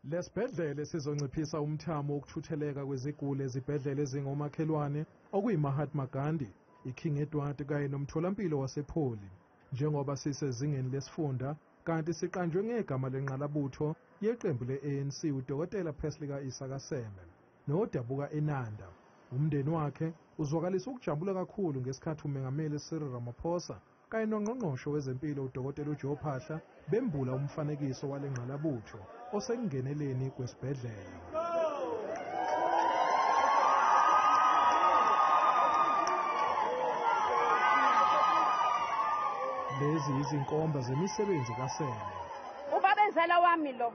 Lesibhedlela sizonciphisa umthamo wokuthutheleka kweziguli ezibhedlela ezingomakhelwane okuyiMahatma Gandhi, iKing Edward kanye nomtholampilo wasePholi. Njengoba sisezingeni lesifunda, kanti siqanjwe ngegama lengqalabutho yeqembu le-ANC uDokotela Pixley Ka Isaka Seme. Nodabuka eNanda, umndeni wakhe uzwakalisa ukujabula kakhulu ngesikhathi uMengameli Cyril Ramaphosa kanye nongqongqoshe wezempilo uDokotela uJoe Phaahla bembula umfanekiso walengqalabutho osekungeneleni kwesibhedlela. Lezi izinkomba zemisebenzi kaSeme. Ubabenzela wami lo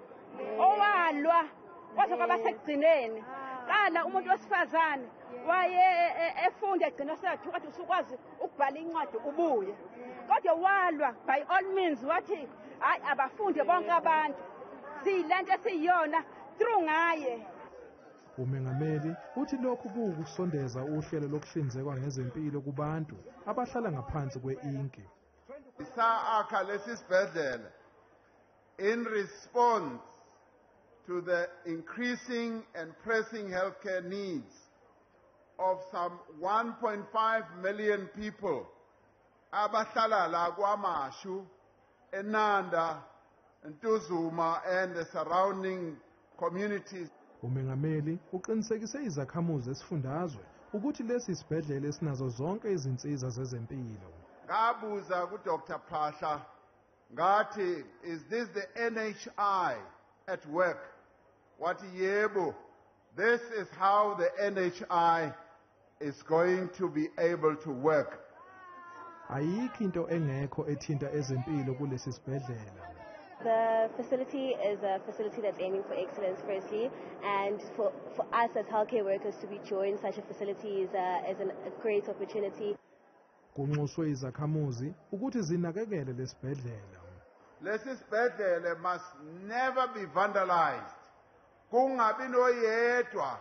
owalwa kwaze kwaba sekugcineni. Qala umuntu wesifazane waye efunda egcina sekuthiwa ukuthi usukwazi ukubhala incwadi ubuye. Kodwa walwa by all means wathi hayi abafunde bonke abantu. Silento esiyona through ngaye. Umengameli uthi lokhu kuwukusondeza uhlelo lokuhlinzekwa ngezempilo kubantu abahlala ngaphansi kwe-inki. Sakhiwa lesibhedlela in response to the increasing and pressing healthcare needs of some 1.5 million people abahlala la Kwamashu, eNanda, Ntuzuma and the surrounding communities. Umengameli uqinisekise izakhamuzi esifundazwe ukuthi lesi sibhedlela esinazo zonke izinsiza zezempilo. Ngabuza kuDr. Phaahla ngathi, is this the NHI at work? Wathi yebo, this is how the NHI is going to be able to work. Ayikho into engekho ethinta ezempilo kulesi sibhedlela. The facility is a facility that's aiming for excellence firstly, and for us as healthcare workers to be joined such a facility is a great opportunity. Kunxuswe izakhamuzi ukuthi zinakekele lesibhedlela. Lesi sibhedlela must never be vandalized. Kungabi noyedwa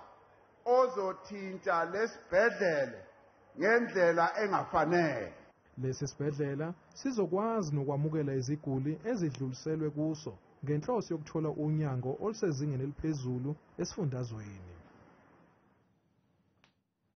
ozothinta lesibhedlela ngendlela engafanele. Lesi sibhedlela sizokwazi nokwamukela iziguli ezidluliselwe kuso ngenhloso yokuthola unyango olusezingeni eliphezulu esifundazweni.